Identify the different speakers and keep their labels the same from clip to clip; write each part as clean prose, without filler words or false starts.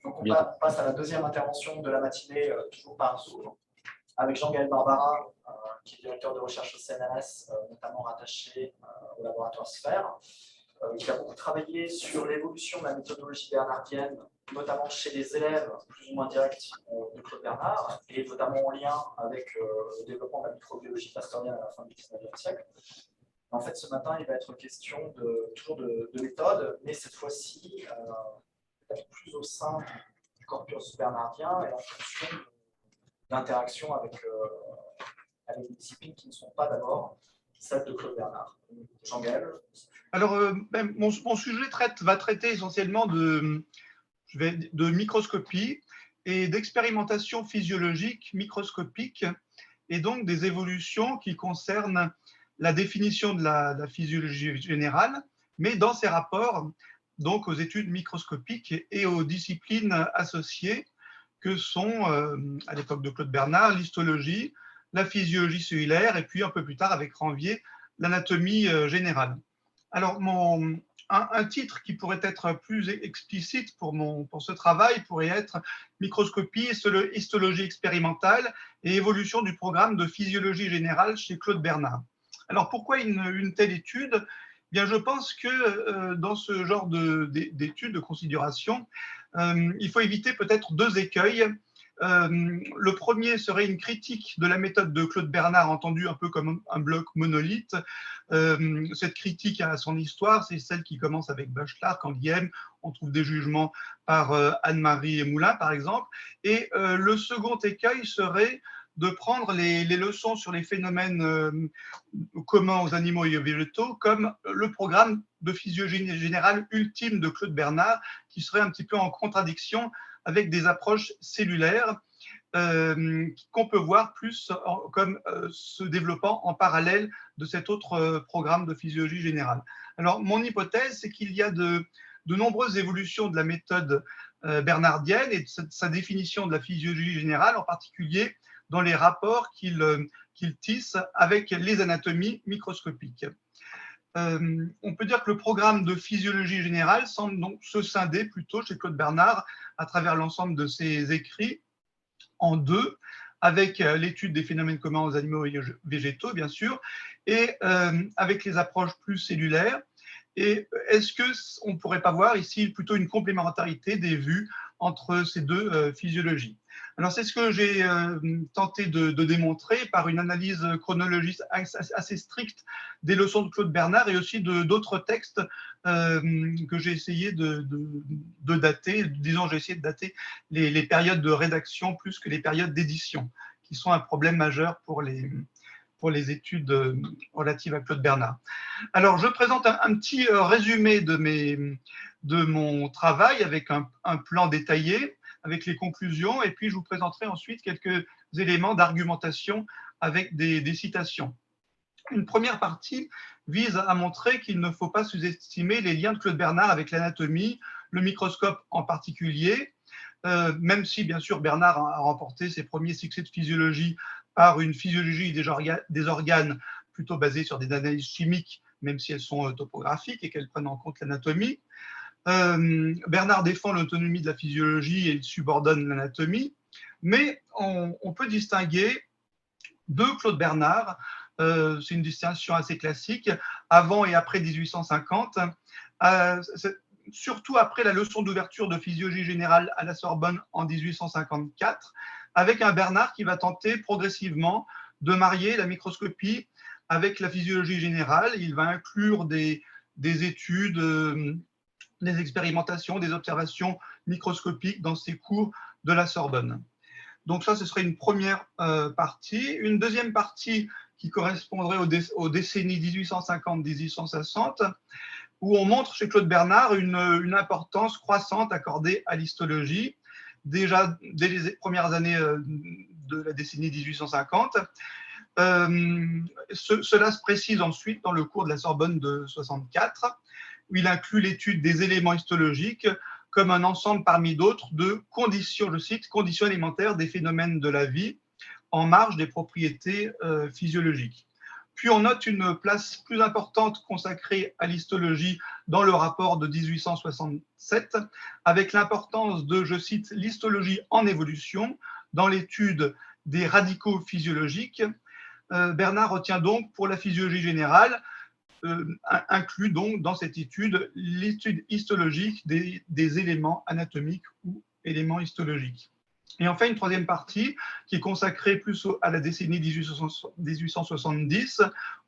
Speaker 1: Donc on
Speaker 2: Bientôt.
Speaker 1: passe à la deuxième intervention de la matinée, toujours par Zoom, avec Jean-Gaël Barbara, qui est directeur de recherche au CNRS, notamment rattaché au laboratoire Sphère, qui a beaucoup travaillé sur l'évolution de la méthodologie bernardienne, notamment chez les élèves plus ou moins directs de Claude Bernard, et notamment en lien avec le développement de la microbiologie pastoriale à la fin du XIXe siècle. En fait, ce matin, il va être question toujours de méthode, mais cette fois-ci, peut-être plus au sein du corpus bernardien et en fonction d'interaction avec des disciplines qui ne sont pas d'abord celles de Claude Bernard. Jean-Gaël.
Speaker 3: Alors, mon sujet va traiter essentiellement de microscopie et d'expérimentation physiologique microscopique, et donc des évolutions qui concernent la définition de la physiologie générale, mais dans ses rapports donc aux études microscopiques et aux disciplines associées que sont, à l'époque de Claude Bernard, l'histologie, la physiologie cellulaire, et puis un peu plus tard avec Ranvier, l'anatomie générale. Alors, un titre qui pourrait être plus explicite pour ce travail pourrait être Microscopie, histologie expérimentale et évolution du programme de physiologie générale chez Claude Bernard. Alors, pourquoi une telle étude ? Bien, je pense que dans ce genre d'études, de considération, il faut éviter peut-être deux écueils. Le premier serait une critique de la méthode de Claude Bernard, entendue un peu comme un bloc monolithe. Cette critique a son histoire, c'est celle qui commence avec Bachelard, Canguilhem. On trouve des jugements par Anne-Marie Moulin, par exemple. Et le second écueil serait de prendre les leçons sur les phénomènes communs aux animaux et aux végétaux comme le programme de physiologie générale ultime de Claude Bernard, qui serait un petit peu en contradiction avec des approches cellulaires qu'on peut voir plus comme se développant en parallèle de cet autre programme de physiologie générale. Alors, mon hypothèse, c'est qu'il y a de nombreuses évolutions de la méthode bernardienne et de sa définition de la physiologie générale, en particulier dans les rapports qu'il tisse avec les anatomies microscopiques. On peut dire que le programme de physiologie générale semble donc se scinder plutôt chez Claude Bernard à travers l'ensemble de ses écrits en deux, avec l'étude des phénomènes communs aux animaux et végétaux, bien sûr, et avec les approches plus cellulaires. Et est-ce qu'on ne pourrait pas voir ici plutôt une complémentarité des vues entre ces deux physiologies? Alors, c'est ce que j'ai tenté de démontrer par une analyse chronologique assez stricte des leçons de Claude Bernard et aussi d'autres textes que j'ai essayé de dater. Disons, j'ai essayé de dater les périodes de rédaction plus que les périodes d'édition, qui sont un problème majeur pour les études relatives à Claude Bernard. Alors, je présente un petit résumé de mon travail avec un plan détaillé, avec les conclusions, et puis je vous présenterai ensuite quelques éléments d'argumentation avec des citations. Une première partie vise à montrer qu'il ne faut pas sous-estimer les liens de Claude Bernard avec l'anatomie, le microscope en particulier, même si, bien sûr, Bernard a remporté ses premiers succès de physiologie par une physiologie des organes plutôt basée sur des analyses chimiques, même si elles sont topographiques et qu'elles prennent en compte l'anatomie. Bernard défend l'autonomie de la physiologie et il subordonne l'anatomie, mais on peut distinguer de Claude Bernard, c'est une distinction assez classique, avant et après 1850, surtout après la leçon d'ouverture de physiologie générale à la Sorbonne en 1854, avec un Bernard qui va tenter progressivement de marier la microscopie avec la physiologie générale. Il va inclure des études, des expérimentations, des observations microscopiques dans ses cours de la Sorbonne. Donc ça, ce serait une première partie. Une deuxième partie qui correspondrait aux décennies 1850-1860, où on montre chez Claude Bernard une importance croissante accordée à l'histologie, déjà dès les premières années de la décennie 1850. Cela se précise ensuite dans le cours de la Sorbonne de 64, où il inclut l'étude des éléments histologiques comme un ensemble parmi d'autres de conditions, je cite, conditions élémentaires des phénomènes de la vie en marge des propriétés physiologiques. Puis on note une place plus importante consacrée à l'histologie dans le rapport de 1867, avec l'importance de, je cite, l'histologie en évolution dans l'étude des radicaux physiologiques. Bernard retient donc pour la physiologie générale, inclut donc dans cette étude l'étude histologique des éléments anatomiques ou éléments histologiques. Et enfin, une troisième partie qui est consacrée plus à la décennie 1870,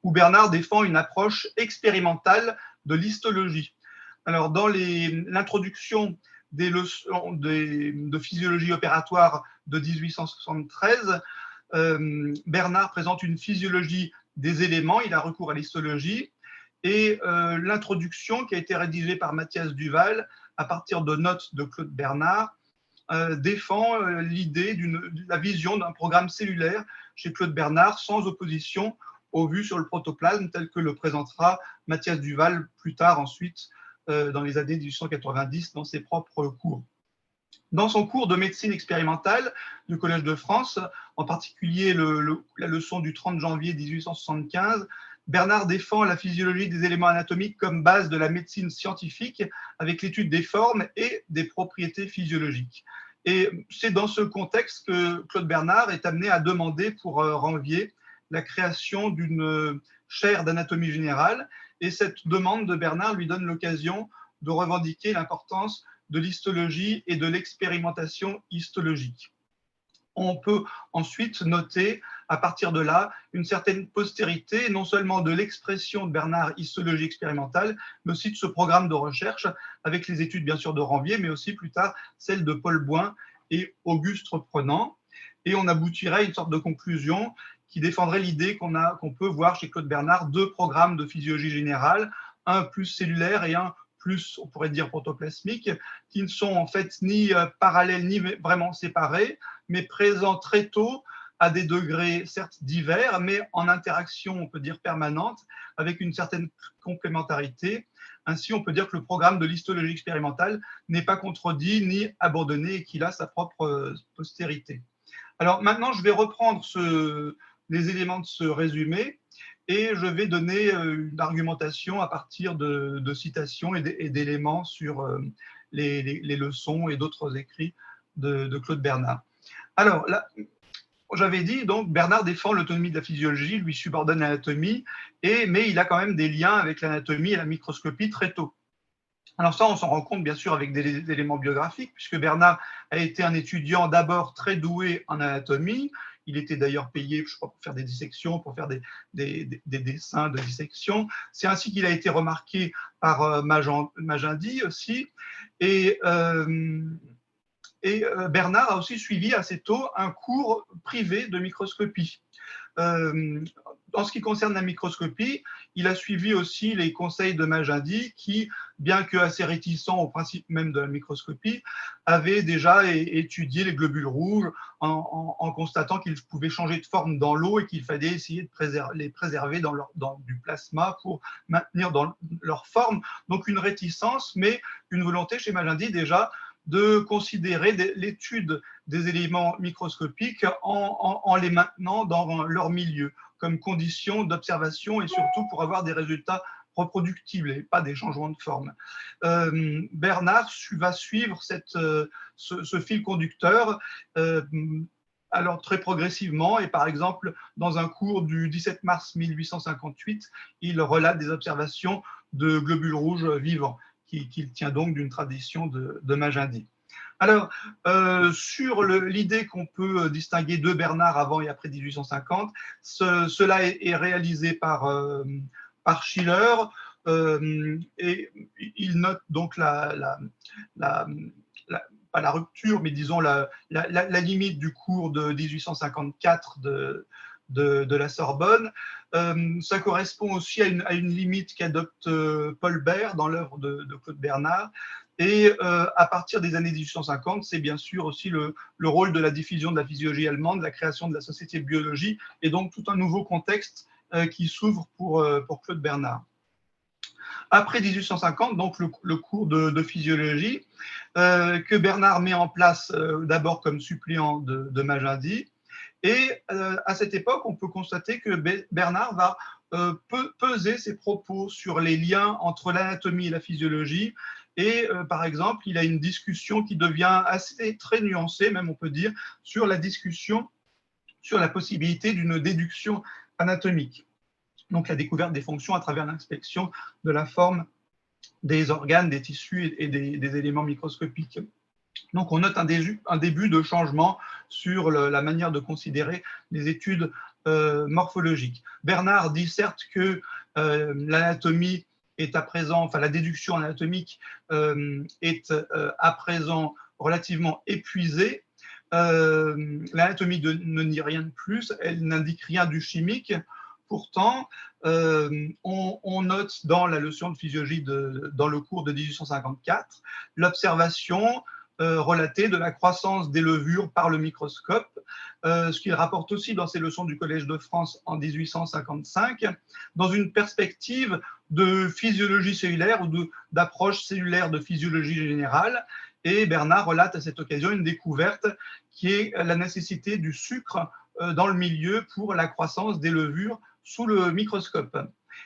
Speaker 3: où Bernard défend une approche expérimentale de l'histologie. Alors, dans l'introduction des leçons de physiologie opératoire de 1873, Bernard présente une physiologie des éléments, il a recours à l'histologie, et l'introduction qui a été rédigée par Mathias Duval à partir de notes de Claude Bernard défend l'idée de la vision d'un programme cellulaire chez Claude Bernard sans opposition aux vues sur le protoplasme tel que le présentera Mathias Duval plus tard ensuite dans les années 1890 dans ses propres cours. Dans son cours de médecine expérimentale du Collège de France, en particulier la leçon du 30 janvier 1875, Bernard défend la physiologie des éléments anatomiques comme base de la médecine scientifique avec l'étude des formes et des propriétés physiologiques. Et c'est dans ce contexte que Claude Bernard est amené à demander pour Ranvier la création d'une chaire d'anatomie générale. Et cette demande de Bernard lui donne l'occasion de revendiquer l'importance de l'histologie et de l'expérimentation histologique. On peut ensuite noter, à partir de là, une certaine postérité, non seulement de l'expression de Bernard histologie expérimentale, mais aussi de ce programme de recherche, avec les études bien sûr de Ranvier, mais aussi plus tard celles de Paul Boin et Auguste Reprenant. Et on aboutirait à une sorte de conclusion qui défendrait l'idée qu'on peut voir chez Claude Bernard deux programmes de physiologie générale, un plus cellulaire et un plus, on pourrait dire, protoplasmique, qui ne sont en fait ni parallèles ni vraiment séparés, mais présents très tôt à des degrés certes divers, mais en interaction, on peut dire, permanente, avec une certaine complémentarité. Ainsi, on peut dire que le programme de l'histologie expérimentale n'est pas contredit ni abandonné et qu'il a sa propre postérité. Alors maintenant, je vais reprendre les éléments de ce résumé et je vais donner une argumentation à partir de citations et d'éléments sur les leçons et d'autres écrits de Claude Bernard. Alors, là, j'avais dit, donc, Bernard défend l'autonomie de la physiologie, lui subordonne l'anatomie, mais il a quand même des liens avec l'anatomie et la microscopie très tôt. Alors ça, on s'en rend compte bien sûr avec des éléments biographiques, puisque Bernard a été un étudiant d'abord très doué en anatomie. Il était d'ailleurs payé, je crois, pour faire des dissections, pour faire des dessins de dissection. C'est ainsi qu'il a été remarqué par Magendie aussi. Et Bernard a aussi suivi assez tôt un cours privé de microscopie. En ce qui concerne la microscopie, il a suivi aussi les conseils de Magendie qui, bien que assez réticent au principe même de la microscopie, avait déjà étudié les globules rouges en constatant qu'ils pouvaient changer de forme dans l'eau et qu'il fallait essayer de les préserver dans du plasma pour maintenir dans leur forme. Donc une réticence, mais une volonté chez Magendie déjà de considérer l'étude des éléments microscopiques en les maintenant dans leur milieu, comme condition d'observation et surtout pour avoir des résultats reproductibles et pas des changements de forme. Bernard va suivre ce fil conducteur alors très progressivement et par exemple dans un cours du 17 mars 1858, il relate des observations de globules rouges vivants qu'il tient donc d'une tradition de Magendie. Alors, sur l'idée qu'on peut distinguer deux Bernard avant et après 1850, cela est réalisé par Schiller et il note donc pas la rupture, mais disons la limite du cours de 1854 de la Sorbonne. Ça correspond aussi à une limite qu'adopte Paul Bert dans l'œuvre de Claude Bernard. Et à partir des années 1850, c'est bien sûr aussi le rôle de la diffusion de la physiologie allemande, la création de la Société de biologie, et donc tout un nouveau contexte qui s'ouvre pour Claude Bernard. Après 1850, donc le cours de physiologie, que Bernard met en place d'abord comme suppléant de Magendie. Et à cette époque, on peut constater que Bernard va peser ses propos sur les liens entre l'anatomie et la physiologie. Et par exemple, il a une discussion qui devient assez très nuancée, même on peut dire, sur la discussion sur la possibilité d'une déduction anatomique. Donc la découverte des fonctions à travers l'inspection de la forme des organes, des tissus et des éléments microscopiques. Donc on note un début de changement sur la manière de considérer les études morphologiques. Bernard dit certes que l'anatomie est à présent, enfin la déduction anatomique est à présent relativement épuisée. L'anatomie ne dit rien de plus, elle n'indique rien du chimique. Pourtant, on note dans la leçon de physiologie dans le cours de 1854 l'observation relatée de la croissance des levures par le microscope, ce qu'il rapporte aussi dans ses leçons du Collège de France en 1855, dans une perspective de physiologie cellulaire ou d'approche cellulaire de physiologie générale. Et Bernard relate à cette occasion une découverte qui est la nécessité du sucre dans le milieu pour la croissance des levures sous le microscope.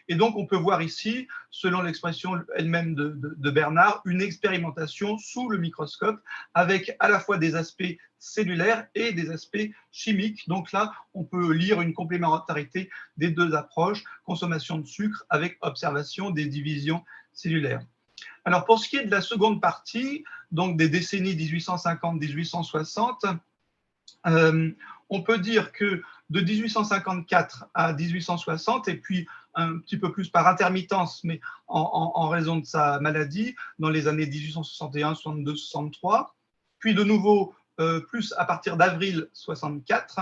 Speaker 3: Et donc, on peut voir ici, selon l'expression elle-même de Bernard, une expérimentation sous le microscope avec à la fois des aspects cellulaires et des aspects chimiques. Donc là, on peut lire une complémentarité des deux approches, consommation de sucre avec observation des divisions cellulaires. Alors, pour ce qui est de la seconde partie, donc des décennies 1850-1860, on peut dire que de 1854 à 1860, et puis un petit peu plus par intermittence, mais en raison de sa maladie, dans les années 1861, 62, 63, puis de nouveau plus à partir d'avril 64,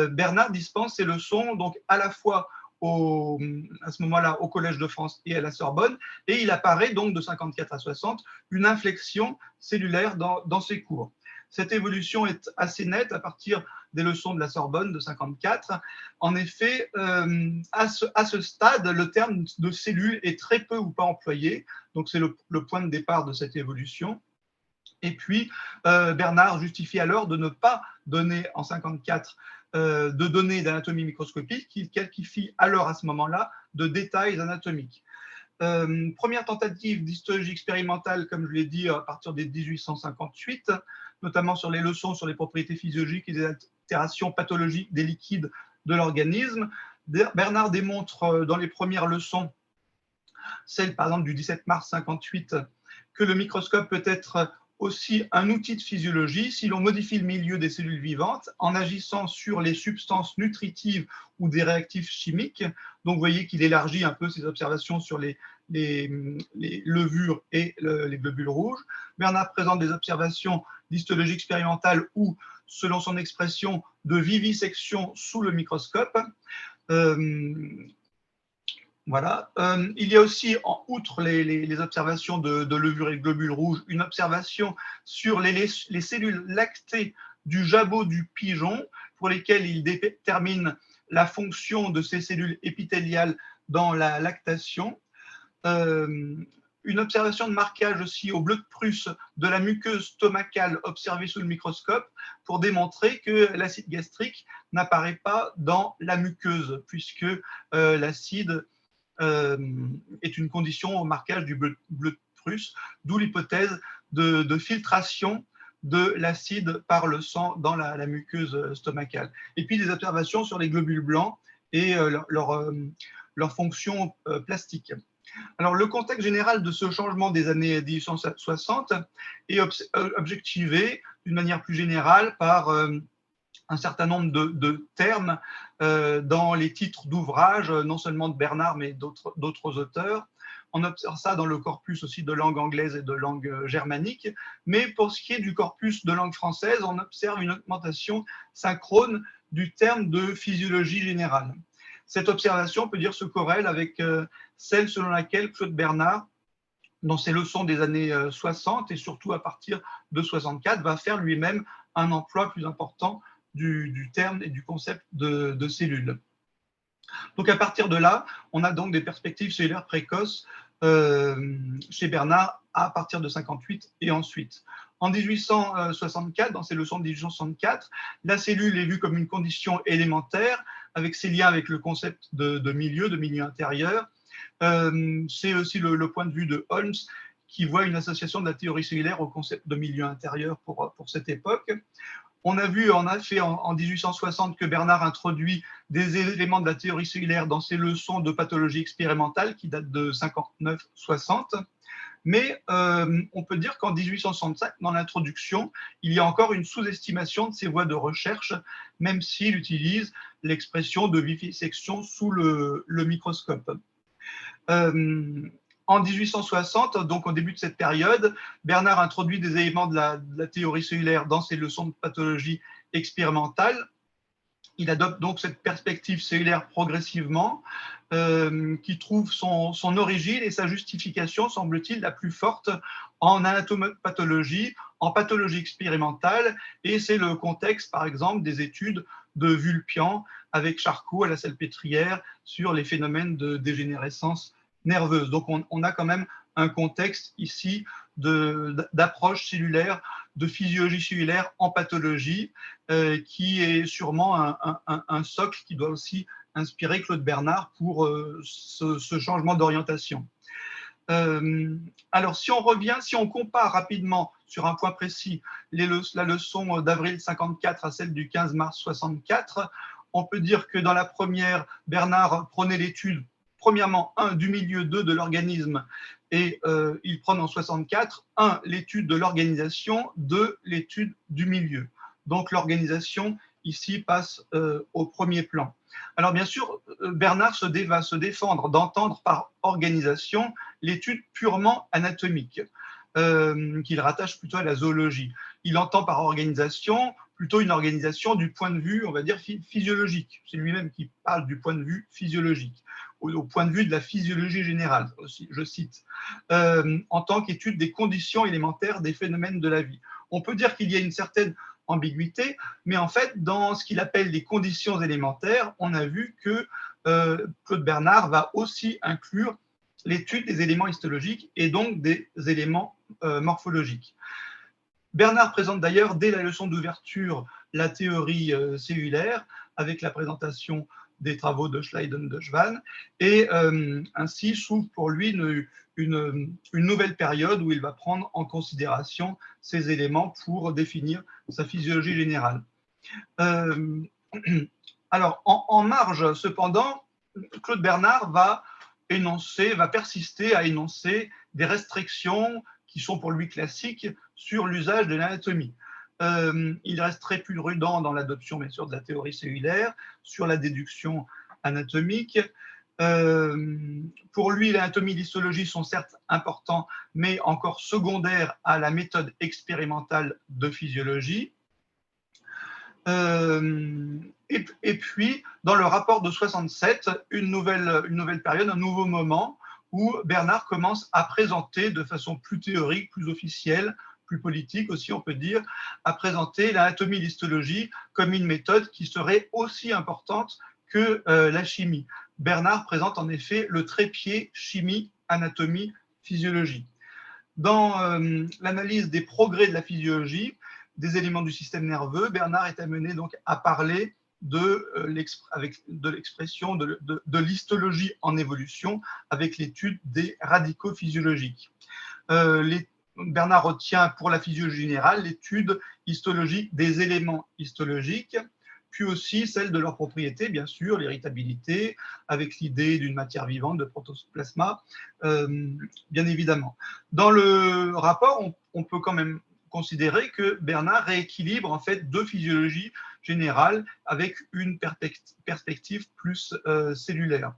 Speaker 3: Bernard dispense ses leçons donc à la fois à ce moment-là au Collège de France et à la Sorbonne, et il apparaît donc de 54 à 60 une inflexion cellulaire dans ses cours. Cette évolution est assez nette à partir des leçons de la Sorbonne de 54. En effet, à ce stade, le terme de cellule est très peu ou pas employé, donc c'est le point de départ de cette évolution. Et puis, Bernard justifie alors de ne pas donner en 54 de données d'anatomie microscopique qu'il qualifie alors à ce moment-là de détails anatomiques. Première tentative d'histologie expérimentale, comme je l'ai dit, à partir de 1858, notamment sur les leçons sur les propriétés physiologiques et des altérations pathologiques des liquides de l'organisme. Bernard démontre dans les premières leçons, celle par exemple du 17 mars 58, que le microscope peut être aussi un outil de physiologie si l'on modifie le milieu des cellules vivantes en agissant sur les substances nutritives ou des réactifs chimiques. Donc, vous voyez qu'il élargit un peu ses observations sur les levures et les globules rouges. Bernard présente des observations d'histologie expérimentale ou, selon son expression, de vivisection sous le microscope. Voilà. Il y a aussi, outre les observations de levure et de globules rouges, une observation sur les cellules lactées du jabot du pigeon, pour lesquelles il détermine la fonction de ces cellules épithéliales dans la lactation. Une observation de marquage aussi au bleu de Prusse de la muqueuse stomacale observée sous le microscope pour démontrer que l'acide gastrique n'apparaît pas dans la muqueuse, puisque l'acide est une condition au marquage du bleu de Prusse, d'où l'hypothèse de filtration de l'acide par le sang dans la muqueuse stomacale. Et puis des observations sur les globules blancs et leur fonction plastique. Alors, le contexte général de ce changement des années 1860 est objectivé d'une manière plus générale par un certain nombre de termes dans les titres d'ouvrages, non seulement de Bernard, mais d'autres auteurs. On observe ça dans le corpus aussi de langue anglaise et de langue germanique. Mais pour ce qui est du corpus de langue française, on observe une augmentation synchrone du terme de physiologie générale. Cette observation, on peut dire, se corrèle avec celle selon laquelle Claude Bernard, dans ses leçons des années 60 et surtout à partir de 64, va faire lui-même un emploi plus important du terme et du concept de cellule. Donc à partir de là, on a donc des perspectives cellulaires précoces chez Bernard à partir de 58 et ensuite. En 1864, dans ses leçons de 1864, la cellule est vue comme une condition élémentaire avec ses liens avec le concept de milieu intérieur. C'est aussi le point de vue de Holmes, qui voit une association de la théorie cellulaire au concept de milieu intérieur pour cette époque. On a vu en effet en 1860 que Bernard introduit des éléments de la théorie cellulaire dans ses leçons de pathologie expérimentale qui datent de 59-60. Mais on peut dire qu'en 1865, dans l'introduction, il y a encore une sous-estimation de ses voies de recherche, même s'il utilise l'expression de vivisection sous le microscope. En 1860, donc au début de cette période, Bernard introduit des éléments de la théorie cellulaire dans ses leçons de pathologie expérimentale. Il adopte donc cette perspective cellulaire progressivement, qui trouve son origine et sa justification, semble-t-il, la plus forte en anatomopathologie, en pathologie expérimentale, et c'est le contexte, par exemple, des études de Vulpian avec Charcot à la Salpêtrière sur les phénomènes de dégénérescence nerveuse. Donc on a quand même un contexte ici d'approche cellulaire, de physiologie cellulaire en pathologie, qui est sûrement un socle qui doit aussi inspirer Claude Bernard pour ce changement d'orientation. Alors, si on compare rapidement sur un point précis la leçon d'avril 54 à celle du 15 mars 64, on peut dire que dans la première, Bernard prenait l'étude, premièrement, du milieu, de l'organisme, et il prend en 64, l'étude de l'organisation, l'étude du milieu. Donc, l'organisation, ici, passe au premier plan. Alors, bien sûr, Bernard va se défendre d'entendre par organisation l'étude purement anatomique, qu'il rattache plutôt à la zoologie. Il entend par organisation plutôt une organisation du point de vue, on va dire, physiologique. C'est lui-même qui parle du point de vue physiologique, au point de vue de la physiologie générale, aussi, je cite, en tant qu'étude des conditions élémentaires des phénomènes de la vie. On peut dire qu'il y a une certaine ambiguïté, mais en fait, dans ce qu'il appelle les conditions élémentaires, on a vu que Claude Bernard va aussi inclure l'étude des éléments histologiques et donc des éléments morphologiques. Bernard présente d'ailleurs dès la leçon d'ouverture la théorie cellulaire avec la présentation des travaux de Schleiden-de-Schwann et ainsi s'ouvre pour lui une nouvelle période où il va prendre en considération ces éléments pour définir sa physiologie générale. Alors, en marge, cependant, Claude Bernard va persister à énoncer des restrictions qui sont pour lui classiques sur l'usage de l'anatomie. Il reste très prudent dans l'adoption, bien sûr, de la théorie cellulaire, sur la déduction anatomique. Pour lui, l'anatomie et l'histologie sont certes importants, mais encore secondaires à la méthode expérimentale de physiologie. Et puis, dans le rapport de 67, une nouvelle période, un nouveau moment, où Bernard commence à présenter de façon plus théorique, plus officielle, plus politique aussi, on peut dire, à présenter l'anatomie et l'histologie comme une méthode qui serait aussi importante que la chimie. Bernard présente en effet le trépied chimie, anatomie, physiologie. Dans l'analyse des progrès de la physiologie, des éléments du système nerveux, Bernard est amené donc à parler de l'expression de l'histologie en évolution avec l'étude des radicaux physiologiques. Bernard retient pour la physiologie générale l'étude histologique des éléments histologiques, puis aussi celle de leurs propriétés, bien sûr, l'irritabilité, avec l'idée d'une matière vivante, de protoplasma, bien évidemment. Dans le rapport, on peut quand même considérer que Bernard rééquilibre en fait deux physiologies générales avec une perspective plus cellulaire.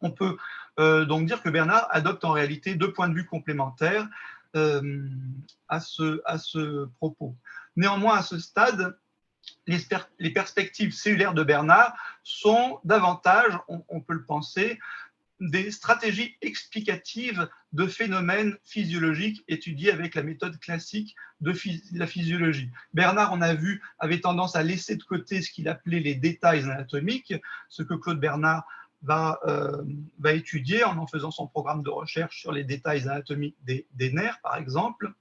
Speaker 3: On peut donc dire que Bernard adopte en réalité deux points de vue complémentaires à ce propos. Néanmoins, à ce stade, les perspectives cellulaires de Bernard sont davantage, on peut le penser, des stratégies explicatives de phénomènes physiologiques étudiés avec la méthode classique de la physiologie. Bernard, on a vu, avait tendance à laisser de côté ce qu'il appelait les détails anatomiques, ce que Claude Bernard va étudier en faisant son programme de recherche sur les détails anatomiques des nerfs, par exemple.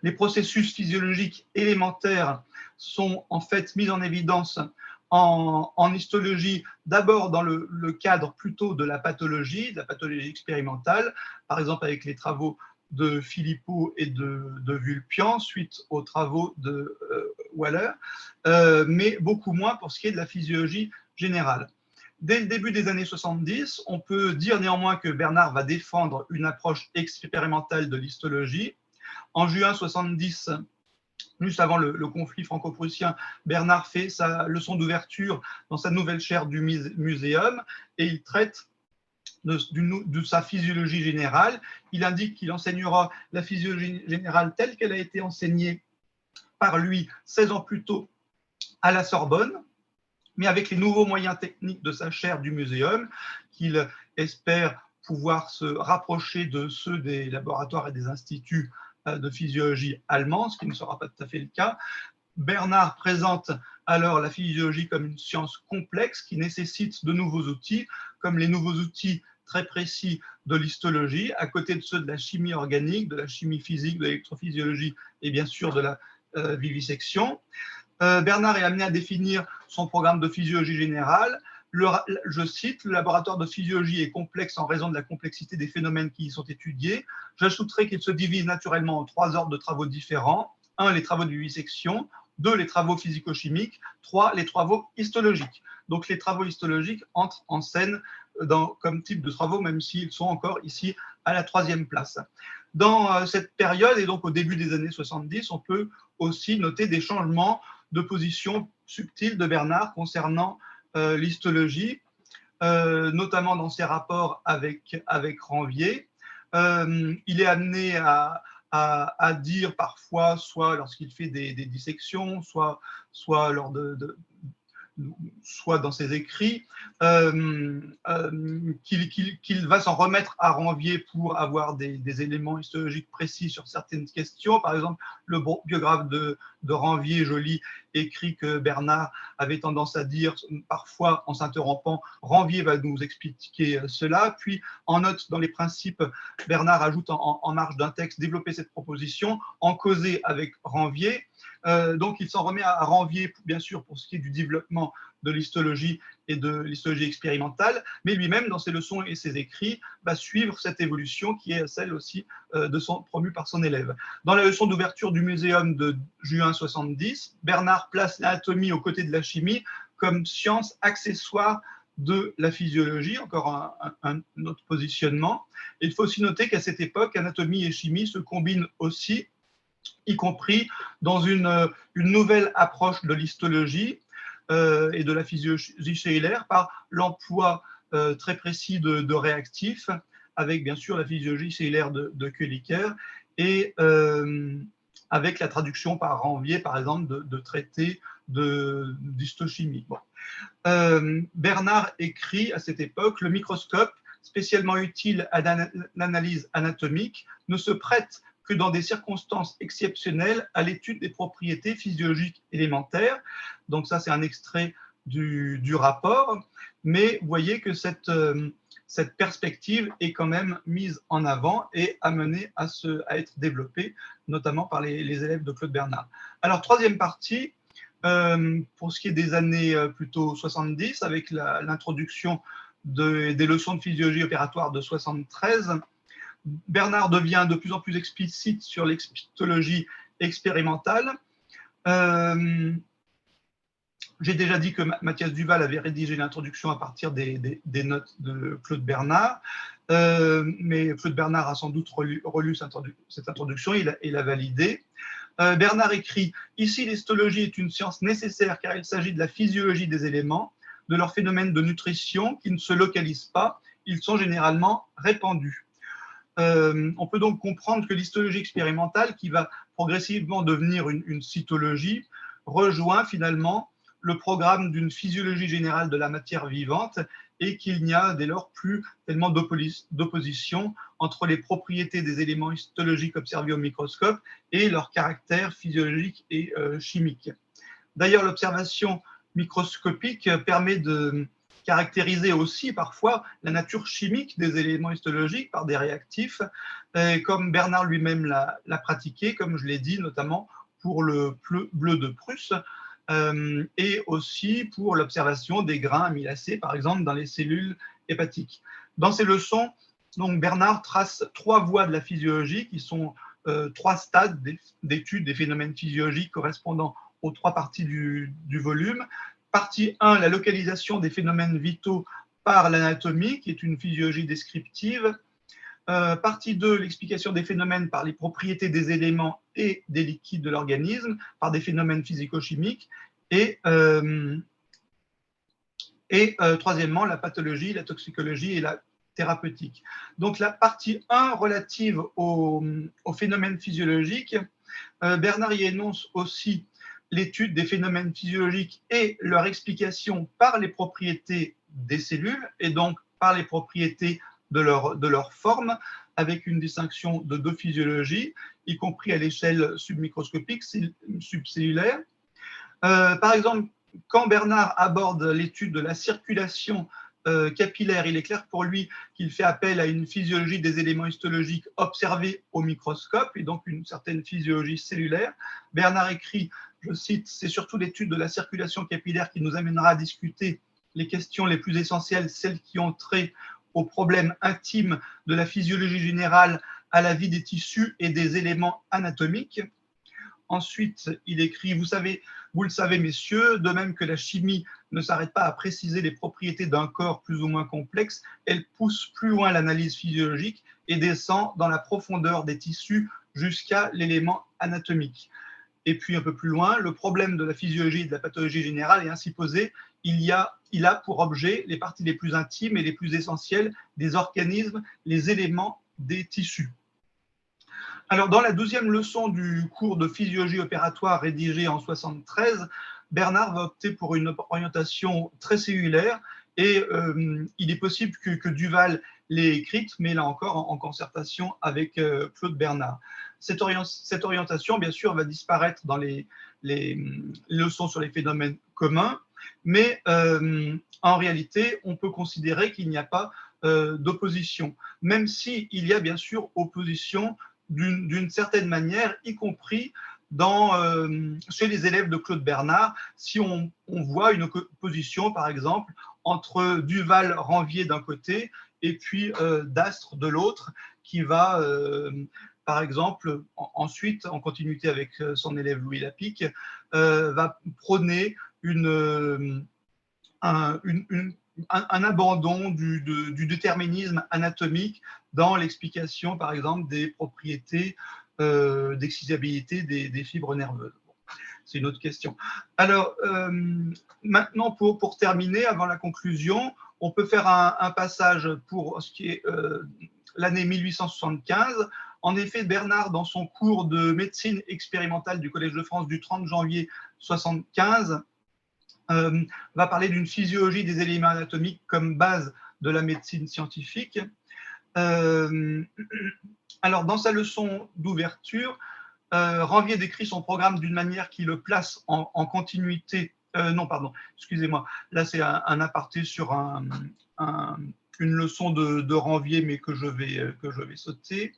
Speaker 3: Les processus physiologiques élémentaires sont en fait mis en évidence en histologie, d'abord dans le cadre plutôt de la pathologie expérimentale, par exemple avec les travaux de Philippot et de Vulpian, suite aux travaux de Waller, mais beaucoup moins pour ce qui est de la physiologie générale. Dès le début des années 70, on peut dire néanmoins que Bernard va défendre une approche expérimentale de l'histologie. En juin 70, juste avant le conflit franco-prussien, Bernard fait sa leçon d'ouverture dans sa nouvelle chaire du muséum et il traite de sa physiologie générale. Il indique qu'il enseignera la physiologie générale telle qu'elle a été enseignée par lui 16 ans plus tôt à la Sorbonne, mais avec les nouveaux moyens techniques de sa chaire du muséum, qu'il espère pouvoir se rapprocher de ceux des laboratoires et des instituts de physiologie allemands, ce qui ne sera pas tout à fait le cas. Bernard présente alors la physiologie comme une science complexe qui nécessite de nouveaux outils, comme les nouveaux outils très précis de l'histologie, à côté de ceux de la chimie organique, de la chimie physique, de l'électrophysiologie et bien sûr de la vivisection. Bernard est amené à définir son programme de physiologie générale. Je cite, le laboratoire de physiologie est complexe en raison de la complexité des phénomènes qui y sont étudiés. J'ajouterai qu'il se divise naturellement en 3 ordres de travaux différents. 1, les travaux de vivisection. 2, les travaux physico-chimiques. 3, les travaux histologiques. Donc les travaux histologiques entrent en scène comme type de travaux, même s'ils sont encore ici à la 3e place. Dans cette période, et donc au début des années 70, on peut aussi noter des changements de position subtile de Bernard concernant l'histologie, notamment dans ses rapports avec Ranvier. Il est amené à dire parfois, soit lorsqu'il fait des dissections, soit lors soit dans ses écrits, qu'il va s'en remettre à Ranvier pour avoir des éléments histologiques précis sur certaines questions. Par exemple, le biographe de Ranvier, Joly, écrit que Bernard avait tendance à dire, parfois en s'interrompant, Ranvier va nous expliquer cela. Puis, en note dans les principes, Bernard ajoute en marge d'un texte, développer cette proposition, en causer avec Ranvier. Donc, il s'en remet à Ranvier, bien sûr, pour ce qui est du développement de l'histologie et de l'histologie expérimentale, mais lui-même, dans ses leçons et ses écrits, va suivre cette évolution qui est celle aussi promue par son élève. Dans la leçon d'ouverture du muséum de juin 70, Bernard place l'anatomie aux côtés de la chimie comme science accessoire de la physiologie, encore un autre positionnement. Et il faut aussi noter qu'à cette époque, anatomie et chimie se combinent aussi, y compris dans une nouvelle approche de l'histologie et de la physiologie cellulaire par l'emploi très précis de réactifs, avec bien sûr la physiologie cellulaire de Koelliker et avec la traduction par Ranvier, par exemple, de traités d'histochimie. Bon. Bernard écrit à cette époque, le microscope, spécialement utile à l'analyse anatomique, ne se prête que dans des circonstances exceptionnelles à l'étude des propriétés physiologiques élémentaires. Donc ça, c'est un extrait du rapport, mais vous voyez que cette perspective est quand même mise en avant et amenée à être développée, notamment par les élèves de Claude Bernard. Alors, 3e partie, pour ce qui est des années plutôt 70, avec l'introduction des leçons de physiologie opératoire de 73, Bernard devient de plus en plus explicite sur l'expistologie expérimentale. J'ai déjà dit que Mathias Duval avait rédigé l'introduction à partir des notes de Claude Bernard, mais Claude Bernard a sans doute relu cette introduction, il a validé. Bernard écrit « Ici, l'histologie est une science nécessaire car il s'agit de la physiologie des éléments, de leurs phénomènes de nutrition qui ne se localisent pas, ils sont généralement répandus. » On peut donc comprendre que l'histologie expérimentale, qui va progressivement devenir une cytologie, rejoint finalement le programme d'une physiologie générale de la matière vivante et qu'il n'y a dès lors plus tellement d'opposition entre les propriétés des éléments histologiques observés au microscope et leur caractère physiologique et chimique. D'ailleurs, l'observation microscopique permet de caractériser aussi parfois la nature chimique des éléments histologiques par des réactifs, comme Bernard lui-même l'a pratiqué, comme je l'ai dit, notamment pour le bleu de Prusse. et aussi pour l'observation des grains amylacés, par exemple, dans les cellules hépatiques. Dans ces leçons, donc Bernard trace 3 voies de la physiologie qui sont 3 stades d'étude des phénomènes physiologiques correspondant aux 3 parties du volume. Partie 1, la localisation des phénomènes vitaux par l'anatomie, qui est une physiologie descriptive. Partie 2, l'explication des phénomènes par les propriétés des éléments et des liquides de l'organisme, par des phénomènes physico-chimiques. Et troisièmement, la pathologie, la toxicologie et la thérapeutique. Donc la partie 1 relative aux phénomènes physiologiques, Bernard y énonce aussi l'étude des phénomènes physiologiques et leur explication par les propriétés des cellules et donc par les propriétés de leur forme, avec une distinction de 2 physiologies, y compris à l'échelle submicroscopique, subcellulaire. Par exemple, quand Bernard aborde l'étude de la circulation capillaire, il est clair pour lui qu'il fait appel à une physiologie des éléments histologiques observés au microscope et donc une certaine physiologie cellulaire. Bernard écrit, je cite, « C'est surtout l'étude de la circulation capillaire qui nous amènera à discuter les questions les plus essentielles, celles qui ont trait aux problèmes intimes de la physiologie générale, à la vie des tissus et des éléments anatomiques. » Ensuite, il écrit, vous le savez, messieurs, de même que la chimie ne s'arrête pas à préciser les propriétés d'un corps plus ou moins complexe, elle pousse plus loin l'analyse physiologique et descend dans la profondeur des tissus jusqu'à l'élément anatomique. Et puis un peu plus loin, le problème de la physiologie et de la pathologie générale est ainsi posé. Il a pour objet les parties les plus intimes et les plus essentielles des organismes, les éléments des tissus. Alors, dans la 12e leçon du cours de physiologie opératoire rédigé en 1973, Bernard va opter pour une orientation très cellulaire et il est possible que Duval l'ait écrite, mais là encore en concertation avec Claude Bernard. Cette orientation, bien sûr, va disparaître dans les leçons sur les phénomènes communs, mais en réalité, on peut considérer qu'il n'y a pas d'opposition, même s'il y a bien sûr opposition d'une certaine manière, y compris chez les élèves de Claude Bernard, si on voit une opposition, par exemple, entre Duval-Ranvier d'un côté et puis Dastre de l'autre, qui va, par exemple, ensuite, en continuité avec son élève Louis Lapic, va prôner un abandon du déterminisme anatomique dans l'explication, par exemple, des propriétés d'excitabilité des fibres nerveuses. Bon, c'est une autre question. Alors, maintenant, pour terminer, avant la conclusion, on peut faire un passage pour ce qui est l'année 1875. En effet, Bernard, dans son cours de médecine expérimentale du Collège de France du 30 janvier 1975, va parler d'une physiologie des éléments anatomiques comme base de la médecine scientifique. Alors, dans sa leçon d'ouverture, Ranvier décrit son programme d'une manière qui le place en continuité. Non, pardon, excusez-moi. Là, c'est un aparté sur une leçon de Ranvier, mais que je vais sauter.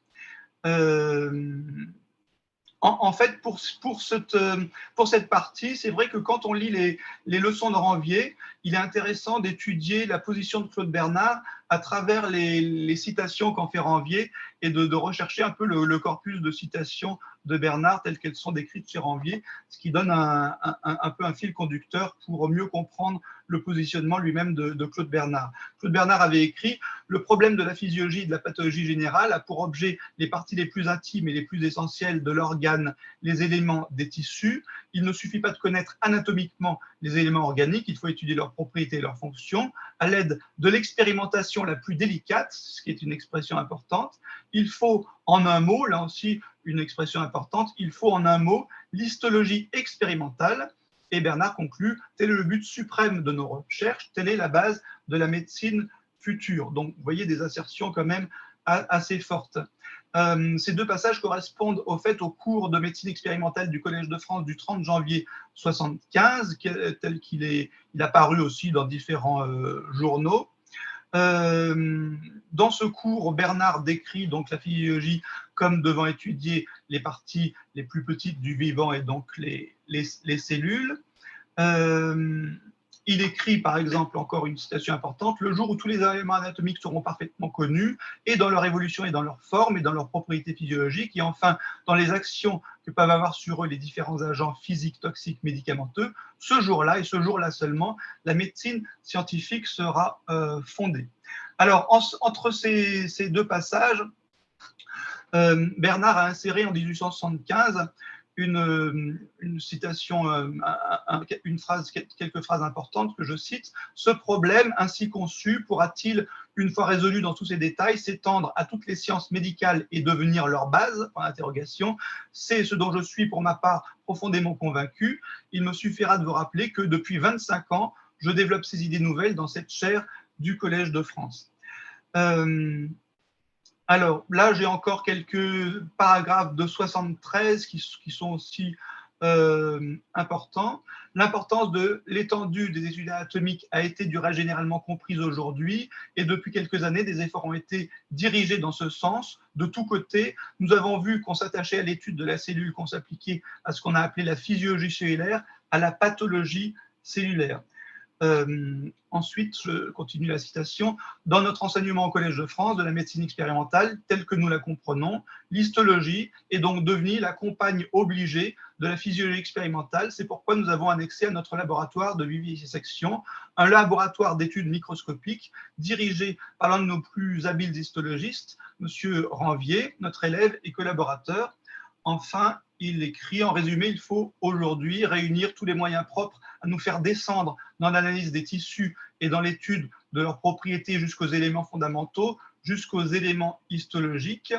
Speaker 3: En fait, pour cette partie, c'est vrai que quand on lit les leçons de Ranvier, il est intéressant d'étudier la position de Claude Bernard à travers les citations qu'en fait Ranvier et de rechercher un peu le corpus de citations de Bernard telles qu'elles sont décrites chez Ranvier, ce qui donne un peu un fil conducteur pour mieux comprendre le positionnement lui-même de Claude Bernard. Claude Bernard avait écrit « Le problème de la physiologie et de la pathologie générale a pour objet les parties les plus intimes et les plus essentielles de l'organe, les éléments des tissus. Il ne suffit pas de connaître anatomiquement les éléments organiques, il faut étudier leurs propriétés et leurs fonctions à l'aide de l'expérimentation la plus délicate, ce qui est une expression importante. Il faut, en un mot, là aussi une expression importante, il faut en un mot l'histologie expérimentale. » Et Bernard conclut, tel est le but suprême de nos recherches, telle est la base de la médecine future. Donc, vous voyez des assertions quand même assez fortes. Ces deux passages correspondent au fait au cours de médecine expérimentale du Collège de France du 30 janvier 1975, tel qu'il a paru aussi dans différents journaux. Dans ce cours, Bernard décrit donc la physiologie comme devant étudier les parties les plus petites du vivant et donc les cellules. Il écrit, par exemple, encore une citation importante, « Le jour où tous les éléments anatomiques seront parfaitement connus, et dans leur évolution, et dans leur forme, et dans leurs propriétés physiologiques, et enfin dans les actions que peuvent avoir sur eux les différents agents physiques, toxiques, médicamenteux, ce jour-là, et ce jour-là seulement, la médecine scientifique sera fondée. » Alors, entre ces deux passages, Bernard a inséré en 1875 une citation, quelques phrases importantes que je cite. « Ce problème, ainsi conçu, pourra-t-il, une fois résolu dans tous ses détails, s'étendre à toutes les sciences médicales et devenir leur base ?» C'est ce dont je suis, pour ma part, profondément convaincu. Il me suffira de vous rappeler que depuis 25 ans, je développe ces idées nouvelles dans cette chaire du Collège de France. Alors là, j'ai encore quelques paragraphes de 73 qui sont aussi importants. L'importance de l'étendue des études anatomiques a été du reste généralement comprise aujourd'hui, et depuis quelques années, des efforts ont été dirigés dans ce sens. De tous côtés, nous avons vu qu'on s'attachait à l'étude de la cellule, qu'on s'appliquait à ce qu'on a appelé la physiologie cellulaire, à la pathologie cellulaire. Ensuite, je continue la citation. « Dans notre enseignement au Collège de France de la médecine expérimentale, telle que nous la comprenons, l'histologie est donc devenue la compagne obligée de la physiologie expérimentale. C'est pourquoi nous avons annexé à notre laboratoire de vivisection un laboratoire d'études microscopiques dirigé par l'un de nos plus habiles histologistes, M. Ranvier, notre élève et collaborateur. Enfin, il écrit, en résumé, il faut aujourd'hui réunir tous les moyens propres à nous faire descendre dans l'analyse des tissus et dans l'étude de leurs propriétés jusqu'aux éléments fondamentaux, jusqu'aux éléments histologiques. »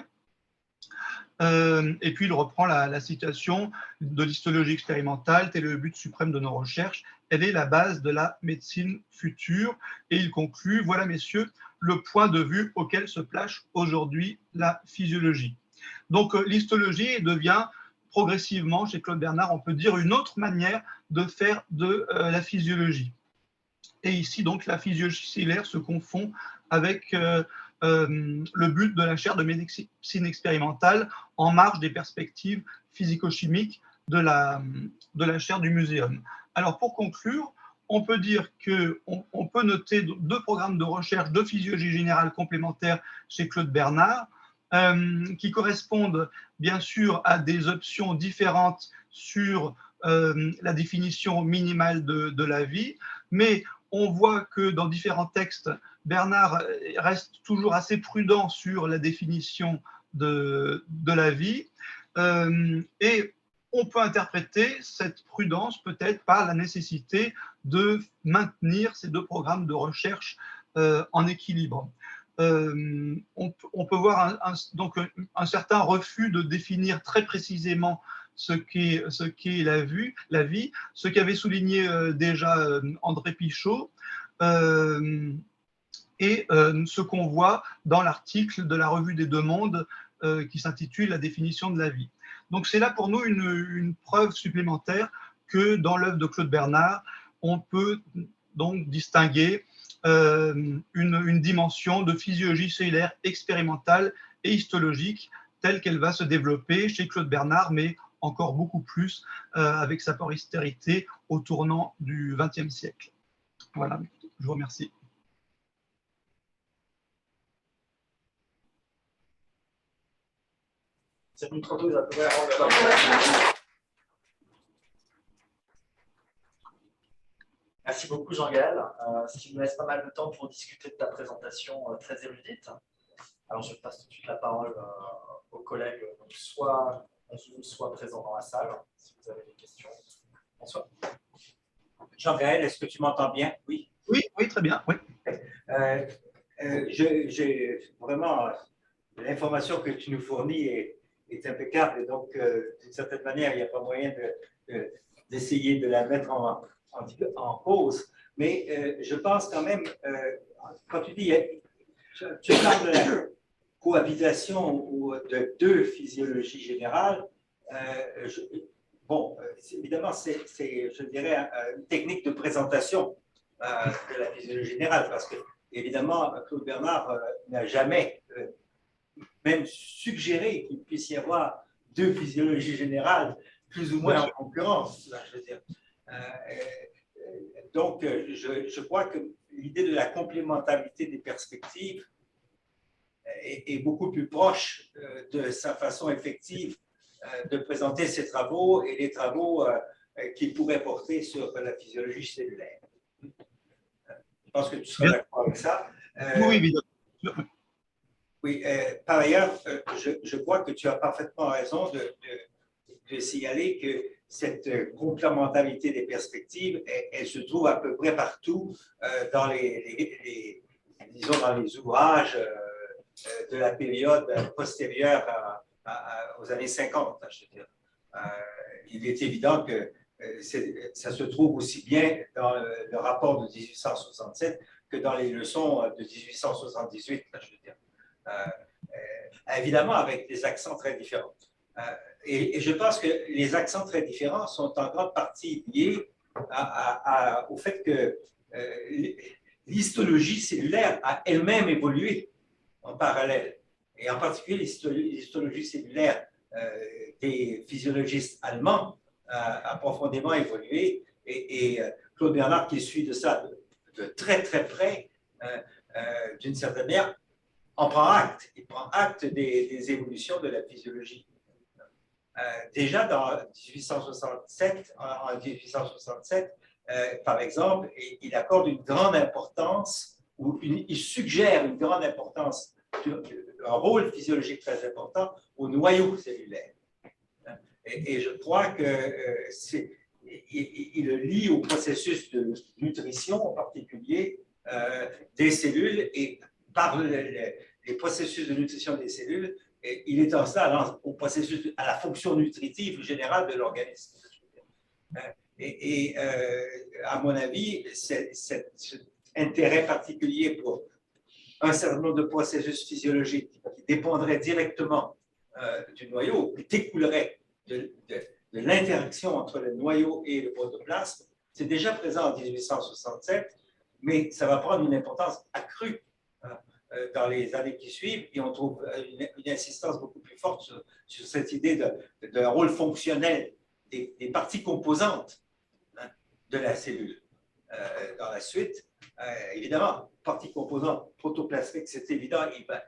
Speaker 3: Et puis il reprend la citation de l'histologie expérimentale, tel est le but suprême de nos recherches, elle est la base de la médecine future. Et il conclut, voilà messieurs, le point de vue auquel se place aujourd'hui la physiologie. Donc l'histologie devient progressivement, chez Claude Bernard, on peut dire une autre manière de faire de la physiologie. Et ici, donc, la physiologie cellulaire se confond avec le but de la chaire de médecine expérimentale en marge des perspectives physico-chimiques de la chaire du muséum. Alors, pour conclure, on peut dire qu'on peut noter deux programmes de recherche de physiologie générale complémentaires chez Claude Bernard, qui correspondent bien sûr à des options différentes sur la définition minimale de la vie, mais on voit que dans différents textes, Bernard reste toujours assez prudent sur la définition de la vie, et on peut interpréter cette prudence peut-être par la nécessité de maintenir ces deux programmes de recherche en équilibre. On peut voir donc un certain refus de définir très précisément ce qu'est la vie, ce qu'avait souligné déjà André Pichot, et ce qu'on voit dans l'article de la Revue des Deux Mondes qui s'intitule « La définition de la vie ». Donc c'est là pour nous une preuve supplémentaire que dans l'œuvre de Claude Bernard, on peut donc distinguer une dimension de physiologie cellulaire expérimentale et histologique telle qu'elle va se développer chez Claude Bernard, mais encore beaucoup plus avec sa postérité au tournant du XXe siècle. Voilà, je vous remercie.
Speaker 1: Merci beaucoup Jean-Gaël, ce qui nous laisse pas mal de temps pour discuter de ta présentation très érudite. Alors je passe tout de suite la parole aux collègues, donc soit en Zoom, soit présents dans la salle, si vous avez des questions. Bonsoir.
Speaker 2: Jean-Gaël, est-ce que tu m'entends bien? Oui.
Speaker 3: Oui, très bien. Oui.
Speaker 2: J'ai vraiment l'information que tu nous fournis est impeccable, et donc d'une certaine manière, il n'y a pas moyen d'essayer de la mettre en pause. Mais je pense quand même, quand tu dis, tu parles de la cohabitation ou de deux physiologies générales, bon, évidemment, c'est, je dirais, une technique de présentation de la physiologie générale, parce que, évidemment, Claude Bernard n'a jamais même suggéré qu'il puisse y avoir deux physiologies générales plus ou moins en concurrence, là, je veux dire. Donc, je crois que l'idée de la complémentarité des perspectives est beaucoup plus proche de sa façon effective de présenter ses travaux et les travaux qu'il pourrait porter sur la physiologie cellulaire. Je pense que tu seras d'accord avec ça.
Speaker 3: Oui, évidemment.
Speaker 2: Oui, par ailleurs, je crois que tu as parfaitement raison de signaler que cette complémentarité des perspectives, elle se trouve à peu près partout dans disons, dans les ouvrages de la période postérieure aux années 50. Je veux dire. Il est évident que ça se trouve aussi bien dans le rapport de 1867 que dans les leçons de 1878. Je veux dire. Évidemment, avec des accents très différents. Et je pense que les accents très différents sont en grande partie liés au fait que l'histologie cellulaire a elle-même évolué en parallèle. Et en particulier, l'histologie cellulaire des physiologistes allemands a profondément évolué. Et Claude Bernard, qui suit de ça de très très près, d'une certaine manière, en prend acte. Il prend acte des évolutions de la physiologie. Déjà dans 1867, en 1867, par exemple, il accorde une grande importance, ou il suggère une grande importance, un rôle physiologique très important au noyau cellulaire. Et je crois qu'il le lie au processus de nutrition en particulier des cellules, et par les processus de nutrition des cellules, il est en ça au processus, à la fonction nutritive générale de l'organisme. Et à mon avis, cet intérêt particulier pour un certain nombre de processus physiologiques qui dépendraient directement du noyau, qui découleraient de l'interaction entre le noyau et le protoplasme, c'est déjà présent en 1867, mais ça va prendre une importance accrue dans les années qui suivent, et on trouve une insistance beaucoup plus forte sur cette idée d'un rôle fonctionnel des parties composantes de la cellule. Dans la suite, évidemment, partie composante protoplasmique, c'est évident, il va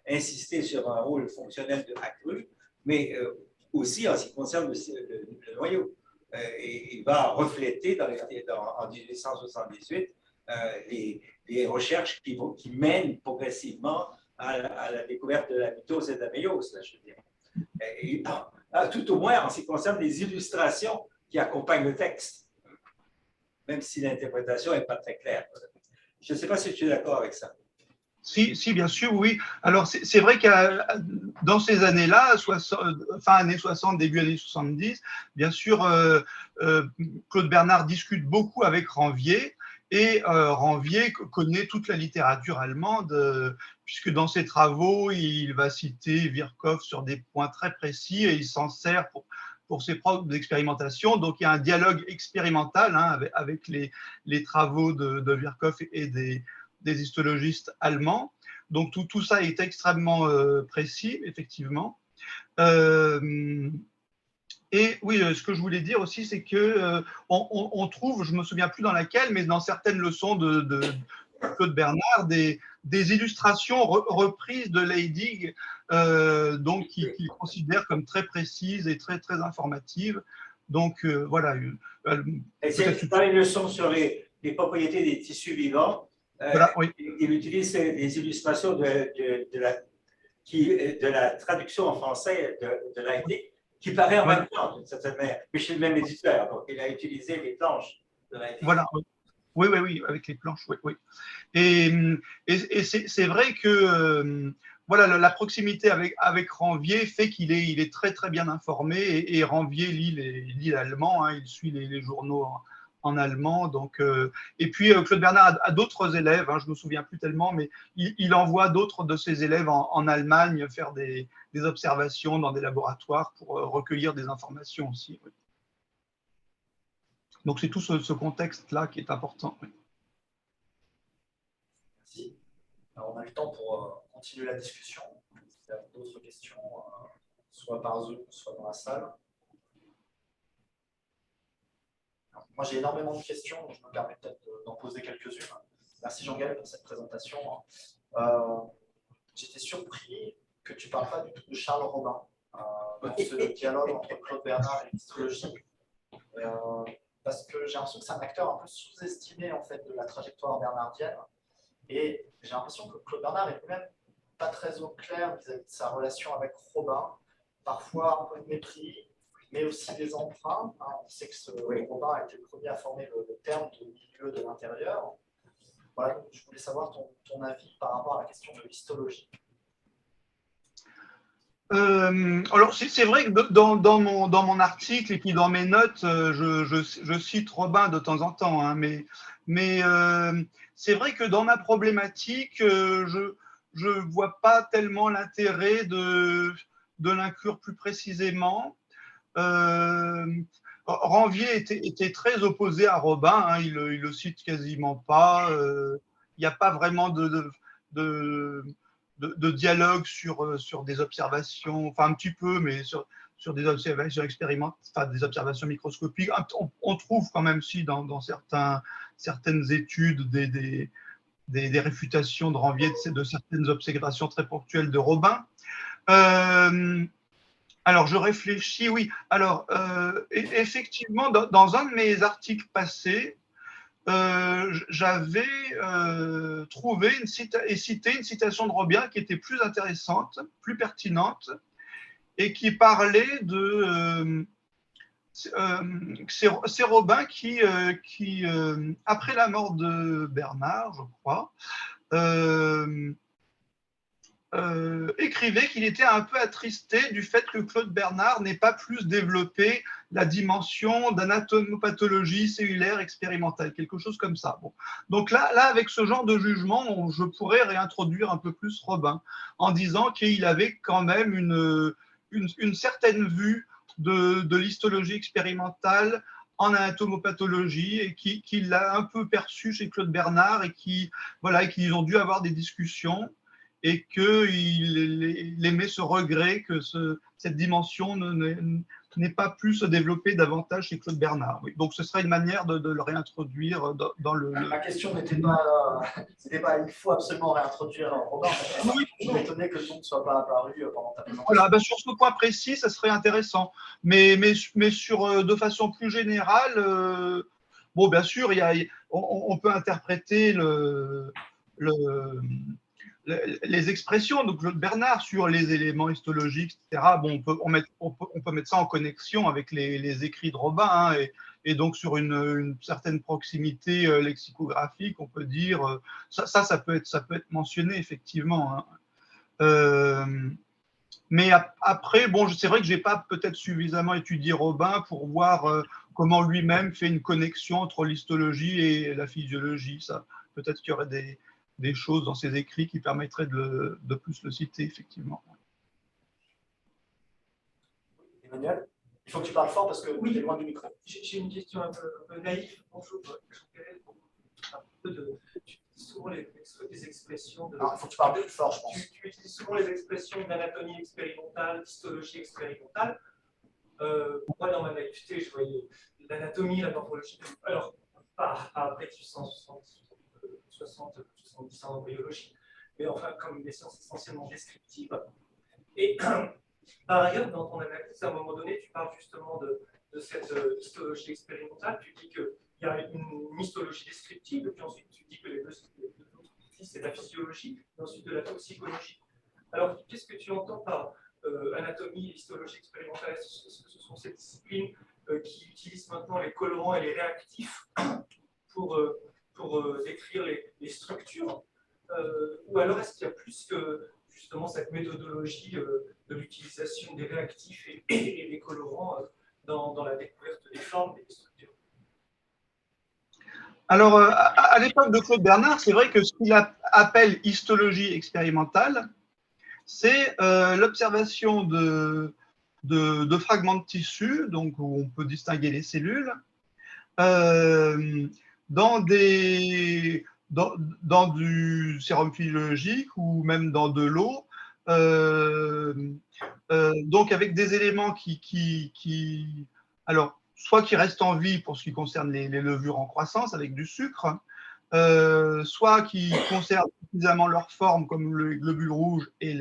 Speaker 2: insister sur un rôle fonctionnel accru, mais aussi en ce qui concerne le noyau. Et il va refléter en 1878 les recherches qui mènent progressivement à la découverte de la mitose et de la méiose, je veux dire. Et, tout au moins en ce qui concerne les illustrations qui accompagnent le texte, même si l'interprétation n'est pas très claire. Je ne sais pas si tu es d'accord avec ça.
Speaker 3: Si, bien sûr, oui. Alors, c'est vrai que dans ces années-là, fin années 60, début années 70, bien sûr, Claude Bernard discute beaucoup avec Ranvier, et Ranvier connaît toute la littérature allemande, puisque dans ses travaux, il va citer Virchow sur des points très précis, et il s'en sert pour ses propres expérimentations. Donc, il y a un dialogue expérimental avec les travaux de Virchow et des histologistes allemands. Donc, tout ça est extrêmement précis, effectivement. Et oui, ce que je voulais dire aussi, c'est que on trouve, je ne me souviens plus dans laquelle, mais dans certaines leçons de Claude Bernard, des illustrations reprises de Leidig, donc qu'il considère comme très précises et très, très informatives. Donc, voilà.
Speaker 2: C'est dans les leçons sur les propriétés des tissus vivants.
Speaker 3: Voilà, oui.
Speaker 2: Il utilise des illustrations de la traduction en français de Leidig, qui paraît en même temps, d'une certaine manière, mais chez le même éditeur. Donc, il a utilisé les planches de Leidig.
Speaker 3: Voilà, oui. Oui, avec les planches, oui. Et c'est vrai que voilà, la proximité avec Ranvier fait qu'il est très, très bien informé, et Ranvier lit l'allemand, il suit les journaux en allemand. Donc, et puis, Claude Bernard a d'autres élèves, je ne me souviens plus tellement, mais il envoie d'autres de ses élèves en Allemagne faire des observations dans des laboratoires pour recueillir des informations aussi. Oui. Donc, c'est tout ce contexte-là qui est important. Oui.
Speaker 1: Merci. Alors, on a le temps pour continuer la discussion. S'il y a d'autres questions, soit par Zoom, soit dans la salle. moi, j'ai énormément de questions, donc je me permets peut-être d'en poser quelques-unes. Merci Jean-Gaël pour cette présentation. J'étais surpris que tu ne parles pas du tout de Charles Robin dans ce dialogue entre Claude Bernard et l'histologie. Parce que j'ai l'impression que c'est un acteur un peu sous-estimé en fait, de la trajectoire bernardienne. Et j'ai l'impression que Claude Bernard est lui-même pas très au clair vis-à-vis de sa relation avec Robin. Parfois un peu de mépris, mais aussi des emprunts. On sait que Robin a été le premier à former le terme de milieu de l'intérieur. Voilà, donc je voulais savoir ton avis par rapport à la question de l'histologie.
Speaker 3: Alors, c'est vrai que dans mon article et puis dans mes notes, je cite Robin de temps en temps, hein, mais c'est vrai que dans ma problématique, je ne vois pas tellement l'intérêt de l'inclure plus précisément. Ranvier était très opposé à Robin, hein, il le cite quasiment pas. Il n'y a pas vraiment de dialogue sur des observations, enfin un petit peu, mais sur des observations expérimentales, enfin des observations microscopiques. On trouve quand même si dans certaines études des réfutations de Ranvier de certaines observations très ponctuelles de Robin. Alors, je réfléchis, oui. Alors, effectivement, dans un de mes articles passés, j'avais trouvé et cité une citation de Robin qui était plus intéressante, plus pertinente, et qui parlait de... c'est Robin qui après la mort de Bernard, je crois, écrivait qu'il était un peu attristé du fait que Claude Bernard n'ait pas plus développé la dimension d'anatomopathologie cellulaire expérimentale, quelque chose comme ça. Bon. Donc là, avec ce genre de jugement, je pourrais réintroduire un peu plus Robin en disant qu'il avait quand même une certaine vue de l'histologie expérimentale en anatomopathologie et qu'il l'a un peu perçu chez Claude Bernard et qu'ils ont dû avoir des discussions et qu'il aimait ce regret que cette dimension n'ait pas pu se développer davantage chez Claude Bernard. Oui. Donc, ce serait une manière de le réintroduire dans le...
Speaker 1: Ma question n'était pas, il faut absolument réintroduire Robin. Oui. Je m'étonnais que le nom ne soit pas apparu pendant ta présentation.
Speaker 3: Voilà, ben sur ce point précis, ça serait intéressant. Mais sur, de façon plus générale, bon, bien sûr, on peut interpréter les expressions de Claude Bernard sur les éléments histologiques, etc. Bon, on peut mettre ça en connexion avec les écrits de Robin, hein, et donc sur une certaine proximité lexicographique, on peut dire ça peut être mentionné effectivement. Hein. Mais après, bon, c'est vrai que j'ai pas peut-être suffisamment étudié Robin pour voir comment lui-même fait une connexion entre l'histologie et la physiologie. Ça, peut-être qu'il y aurait des choses dans ses écrits qui permettraient de plus le citer, effectivement.
Speaker 1: Emmanuel, il faut que tu parles fort parce que tu es loin du micro.
Speaker 4: J'ai une question un peu naïve. Bonjour, un peu tu utilises souvent les expressions de...
Speaker 1: Il faut que tu parles plus fort, je pense.
Speaker 4: Tu utilises souvent les expressions d'anatomie expérimentale, d'histologie expérimentale. Moi, dans ma naïveté, je voyais l'anatomie, la morphologie. Alors, pas après 70 ans en biologie, mais enfin, comme des sciences essentiellement descriptives. Et par ailleurs, dans ton analyse, à un moment donné, tu parles justement de cette histologie expérimentale. Tu dis qu'il y a une histologie descriptive, et puis ensuite tu dis que les deux autres parties, c'est la physiologie, et ensuite de la toxicologie. Alors, qu'est-ce que tu entends par anatomie et histologie expérimentale? Est-ce que ce sont ces disciplines qui utilisent maintenant les colorants et les réactifs pour décrire les structures, ou alors est-ce qu'il y a plus que justement cette méthodologie de l'utilisation des réactifs et des colorants dans la découverte des formes et des structures?
Speaker 3: Alors, à l'époque de Claude Bernard, c'est vrai que ce qu'il appelle histologie expérimentale, c'est l'observation de fragments de tissu, donc où on peut distinguer les cellules, dans du sérum physiologique ou même dans de l'eau, donc avec des éléments alors, soit qui restent en vie pour ce qui concerne les levures en croissance avec du sucre, soit qui conservent suffisamment leur forme comme le globule rouge et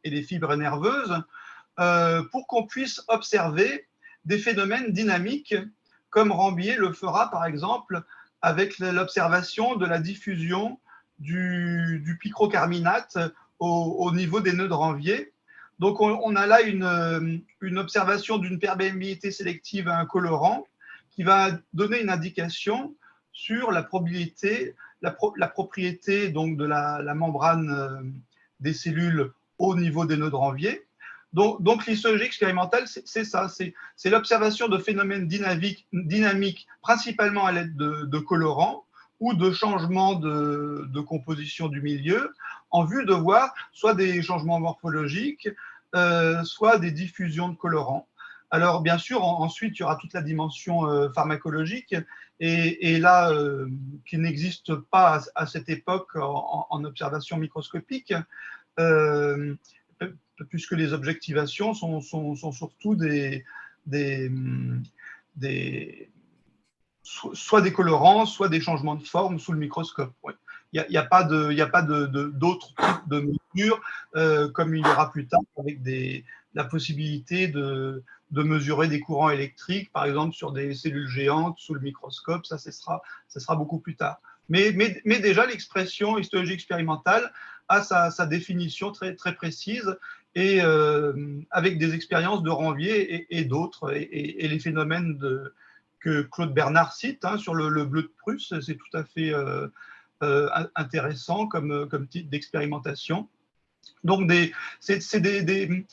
Speaker 3: les fibres nerveuses, pour qu'on puisse observer des phénomènes dynamiques comme Rambier le fera par exemple avec l'observation de la diffusion du picrocarminate au niveau des nœuds de Ranvier. Donc on a là une observation d'une perméabilité sélective à un colorant qui va donner une indication sur la probabilité, la propriété donc de la membrane des cellules au niveau des nœuds de Ranvier. Donc l'histologie expérimentale, c'est ça, c'est l'observation de phénomènes dynamiques principalement à l'aide de colorants ou de changements de composition du milieu en vue de voir soit des changements morphologiques, soit des diffusions de colorants. Alors bien sûr, ensuite, il y aura toute la dimension pharmacologique et là, qui n'existe pas à cette époque en observation microscopique, puisque les objectivations sont surtout soit des colorants, soit des changements de forme sous le microscope. Ouais. Il n'y a pas d'autres types de mesures comme il y aura plus tard avec la possibilité de mesurer des courants électriques, par exemple sur des cellules géantes sous le microscope. Ça sera beaucoup plus tard. Mais déjà, l'expression histologie expérimentale a sa définition très, très précise et avec des expériences de Ranvier et d'autres, et les phénomènes que Claude Bernard cite sur le bleu de Prusse, c'est tout à fait intéressant comme type d'expérimentation. Donc, c'est des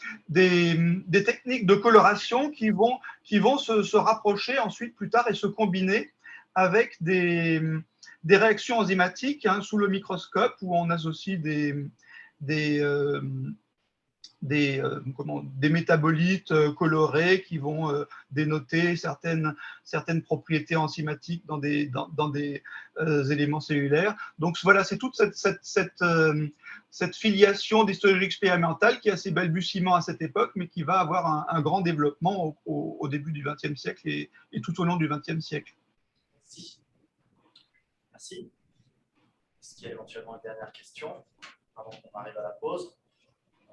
Speaker 3: techniques de coloration qui vont se rapprocher ensuite, plus tard, et se combiner avec des réactions enzymatiques sous le microscope où on associe des métabolites colorés qui vont dénoter certaines propriétés enzymatiques dans des éléments cellulaires. Donc voilà, c'est toute cette filiation d'histologie expérimentale qui a ses balbutiements à cette époque, mais qui va avoir un grand développement au début du XXe siècle et tout au long du XXe siècle.
Speaker 1: Merci. Est-ce qu'il y a éventuellement une dernière question avant qu'on arrive à la pause?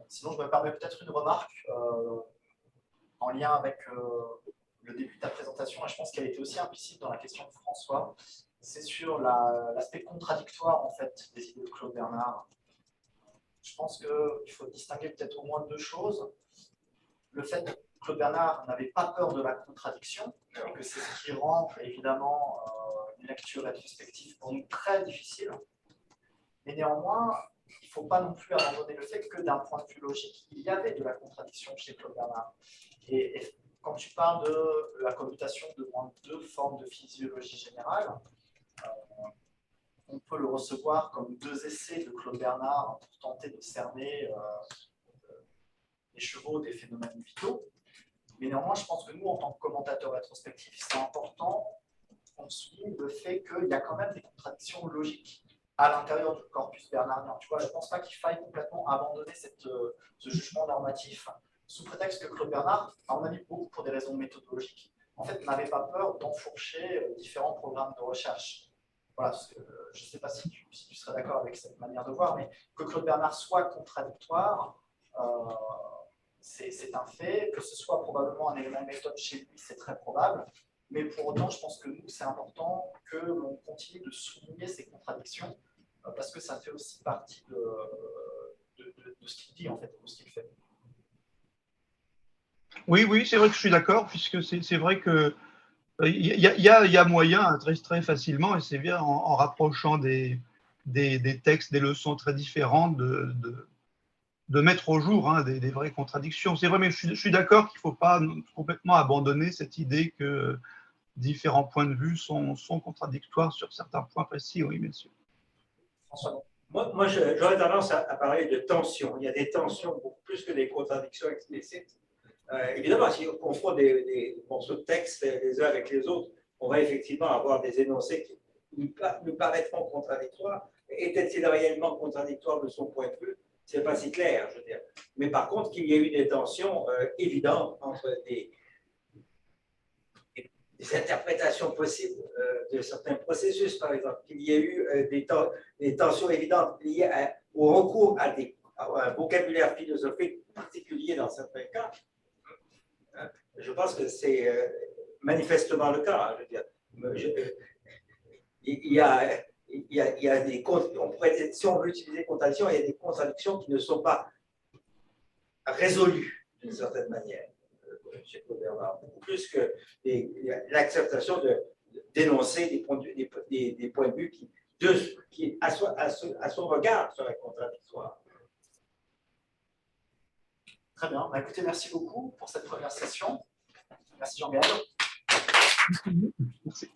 Speaker 1: Sinon, je me permets peut-être une remarque en lien avec le début de ta présentation, et je pense qu'elle était aussi implicite dans la question de François. C'est sur l'aspect contradictoire en fait, des idées de Claude Bernard. Je pense qu'il faut distinguer peut-être au moins deux choses. Le fait que Claude Bernard n'avait pas peur de la contradiction, et que c'est ce qui rend évidemment une lecture rétrospective pour nous très difficile. Mais néanmoins, il ne faut pas non plus abandonner le fait que d'un point de vue logique, il y avait de la contradiction chez Claude Bernard. Et quand tu parles de la commutation de moins de deux formes de physiologie générale, on peut le recevoir comme deux essais de Claude Bernard pour tenter de cerner les chevaux des phénomènes vitaux. Mais néanmoins, je pense que nous, en tant que commentateurs rétrospectifs, c'est important qu'on souligne le fait qu'il y a quand même des contradictions logiques à l'intérieur du corpus bernardien. Tu vois, je ne pense pas qu'il faille complètement abandonner ce jugement normatif sous prétexte que Claude Bernard, à mon avis, beaucoup pour des raisons méthodologiques, en fait, n'avait pas peur d'enfourcher différents programmes de recherche. Voilà, parce que, je ne sais pas si tu serais d'accord avec cette manière de voir, mais que Claude Bernard soit contradictoire, c'est un fait. Que ce soit probablement un élément de méthode chez lui, c'est très probable. Mais pour autant, je pense que nous, c'est important que l'on continue de souligner ces contradictions, parce que ça fait aussi partie de ce qu'il dit, en fait, de ce qu'il fait.
Speaker 3: Oui, c'est vrai que je suis d'accord, puisque c'est vrai que il y a moyen très, très facilement, et c'est bien en rapprochant des textes, des leçons très différentes, de mettre au jour des vraies contradictions. C'est vrai, mais je suis d'accord qu'il ne faut pas complètement abandonner cette idée que différents points de vue sont contradictoires sur certains points précis. Oui, bien sûr.
Speaker 1: François.
Speaker 2: Moi j'aurais tendance à parler de tensions. Il y a des tensions beaucoup plus que des contradictions explicites. Évidemment, si on confronte des morceaux de texte les uns avec les autres, on va effectivement avoir des énoncés qui nous paraîtront contradictoires. Était-il réellement contradictoire de son point de vue? Ce n'est pas si clair, je veux dire. Mais par contre, qu'il y ait eu des tensions évidentes entre des des interprétations possibles de certains processus, par exemple, qu'il y ait eu des tensions évidentes liées au recours à un vocabulaire philosophique particulier dans certains cas. Je pense que c'est manifestement le cas. Je veux dire. Il y a des, on pourrait dire, si on veut utiliser contradiction, il y a des contradictions qui ne sont pas résolues d'une certaine manière. Chez Claude Bernard, beaucoup plus que l'acceptation de dénoncer des points de vue qui à son regard, seraient contradictoires.
Speaker 1: Très bien. Bah, écoutez, merci beaucoup pour cette première session. Merci Jean-Gaël.
Speaker 3: Merci.